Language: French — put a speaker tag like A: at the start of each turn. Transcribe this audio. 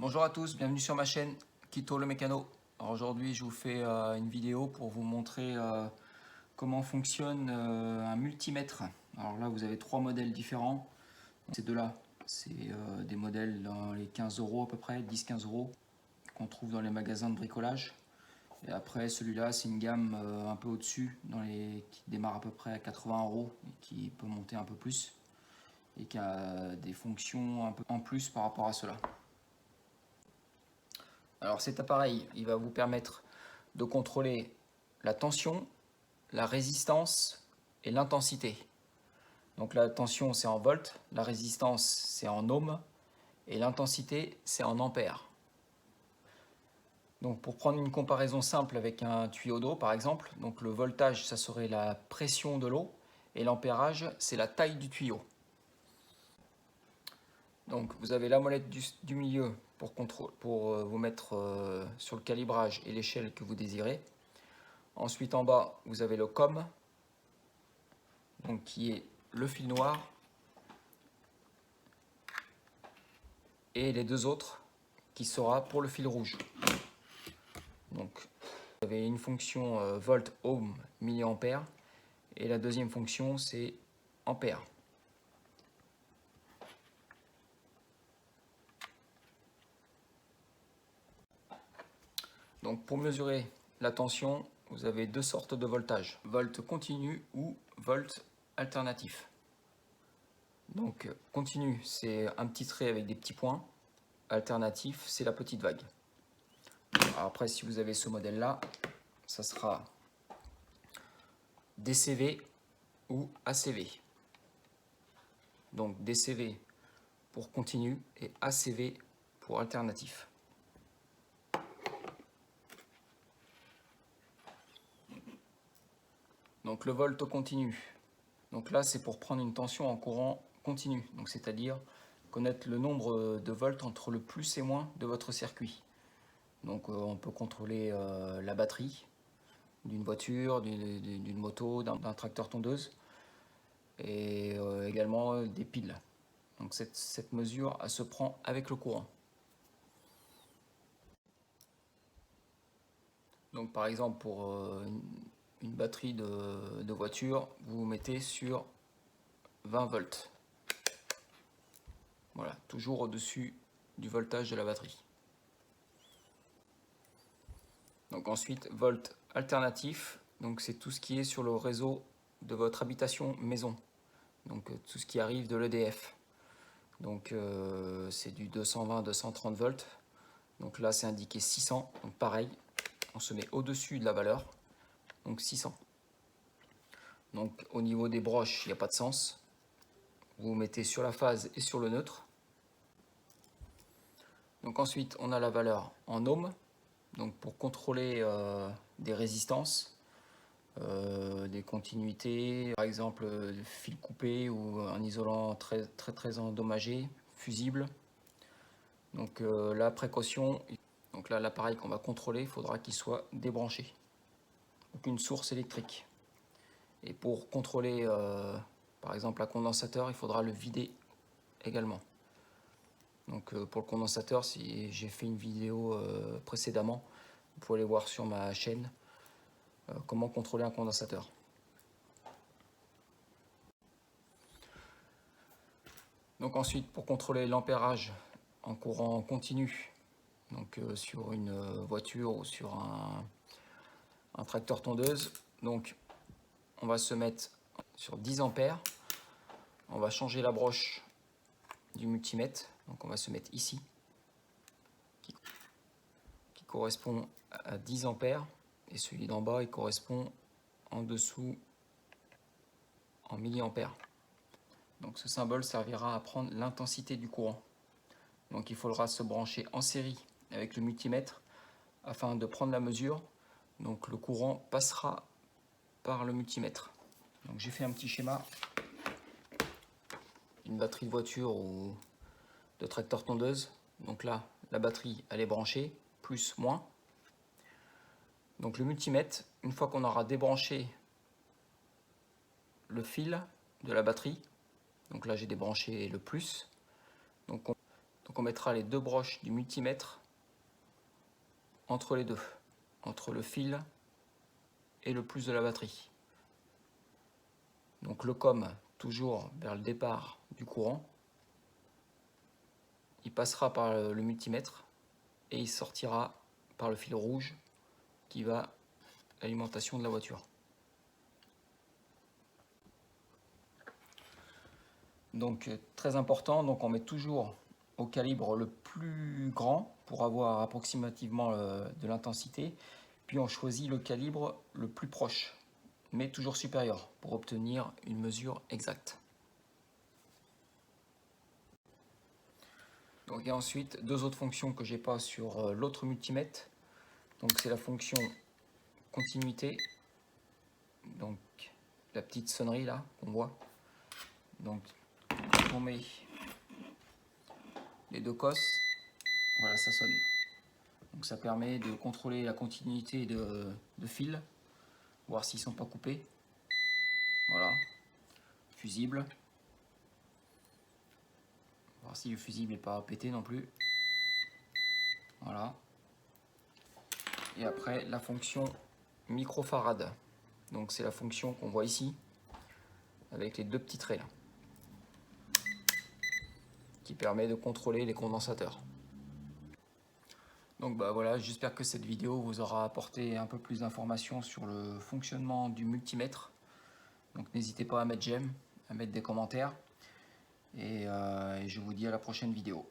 A: Bonjour à tous, bienvenue sur ma chaîne Quito le Mécano. Alors aujourd'hui je vous fais une vidéo pour vous montrer comment fonctionne un multimètre. Alors là vous avez trois modèles différents. Ces deux-là, c'est des modèles dans les 15 € à peu près, 10-15 € qu'on trouve dans les magasins de bricolage. Et après celui-là c'est une gamme un peu au-dessus, qui démarre à peu près à 80 € et qui peut monter un peu plus. Et qui a des fonctions un peu en plus par rapport à cela. Alors cet appareil, il va vous permettre de contrôler la tension, la résistance et l'intensité. Donc la tension c'est en volts, la résistance c'est en ohms et l'intensité c'est en ampères. Donc pour prendre une comparaison simple avec un tuyau d'eau par exemple, donc le voltage ça serait la pression de l'eau et l'ampérage c'est la taille du tuyau. Donc vous avez la molette du milieu pour vous mettre sur le calibrage et l'échelle que vous désirez. Ensuite en bas vous avez le COM, donc qui est le fil noir, et les deux autres qui sera pour le fil rouge. Donc vous avez une fonction volt, ohm, milliampère, et la deuxième fonction c'est ampère. Donc pour mesurer la tension, vous avez deux sortes de voltage, volt continu ou volt alternatif. Donc continu c'est un petit trait avec des petits points, alternatif c'est la petite vague. Alors après si vous avez ce modèle là, ça sera DCV ou ACV. Donc DCV pour continu et ACV pour alternatif. Donc le volt continu, donc là c'est pour prendre une tension en courant continu, donc c'est-à-dire connaître le nombre de volts entre le plus et moins de votre circuit. Donc on peut contrôler la batterie d'une voiture, d'une moto, d'un tracteur tondeuse et également des piles. Donc cette mesure elle se prend avec le courant. Donc par exemple pour une batterie de voiture, vous mettez sur 20 volts. Voilà, toujours au-dessus du voltage de la batterie. Donc ensuite, volt alternatif, donc c'est tout ce qui est sur le réseau de votre habitation maison. Donc tout ce qui arrive de l'EDF. Donc c'est du 220-230 volts. Donc là c'est indiqué 600, donc pareil, on se met au-dessus de la valeur, donc 600. Donc au niveau des broches, il n'y a pas de sens. Vous mettez sur la phase et sur le neutre. Donc ensuite, on a la valeur en ohms, donc pour contrôler des résistances, des continuités, par exemple fil coupé ou un isolant très endommagé, fusible. Donc la précaution, donc là l'appareil qu'on va contrôler, il faudra qu'il soit débranché, donc une source électrique. Et pour contrôler par exemple un condensateur, il faudra le vider également. Donc pour le condensateur, si j'ai fait une vidéo précédemment, vous pouvez aller voir sur ma chaîne comment contrôler un condensateur. Donc ensuite, pour contrôler l'ampérage en courant continu, donc sur une voiture ou sur un tracteur tondeuse, donc on va se mettre sur 10 ampères. On va changer la broche du multimètre, donc on va se mettre ici, qui correspond à 10 ampères, et celui d'en bas il correspond en dessous en milliampères. Donc ce symbole servira à prendre l'intensité du courant. Donc il faudra se brancher en série avec le multimètre afin de prendre la mesure. Donc le courant passera par le multimètre. Donc j'ai fait un petit schéma, une batterie de voiture ou de tracteur tondeuse. Donc là la batterie elle est branchée, plus, moins. Donc le multimètre, une fois qu'on aura débranché le fil de la batterie, donc là j'ai débranché le plus, donc Donc on mettra les deux broches du multimètre entre les deux, entre le fil et le plus de la batterie. Donc le COM toujours vers le départ du courant. Il passera par le multimètre et il sortira par le fil rouge qui va à l'alimentation de la voiture. Donc très important, donc on met toujours au calibre le plus grand pour avoir approximativement de l'intensité, puis on choisit le calibre le plus proche, mais toujours supérieur pour obtenir une mesure exacte. Donc, et ensuite deux autres fonctions que j'ai pas sur l'autre multimètre. Donc c'est la fonction continuité, donc la petite sonnerie là qu'on voit. Donc quand on met les deux cosses, voilà, ça sonne. Donc ça permet de contrôler la continuité de fil, voir s'ils sont pas coupés. Voilà, fusible. Voir si le fusible n'est pas pété non plus. Voilà. Et après la fonction microfarad. Donc c'est la fonction qu'on voit ici avec les deux petits traits là, qui permet de contrôler les condensateurs. Donc bah voilà, j'espère que cette vidéo vous aura apporté un peu plus d'informations sur le fonctionnement du multimètre. Donc n'hésitez pas à mettre j'aime, à mettre des commentaires. Et je vous dis à la prochaine vidéo.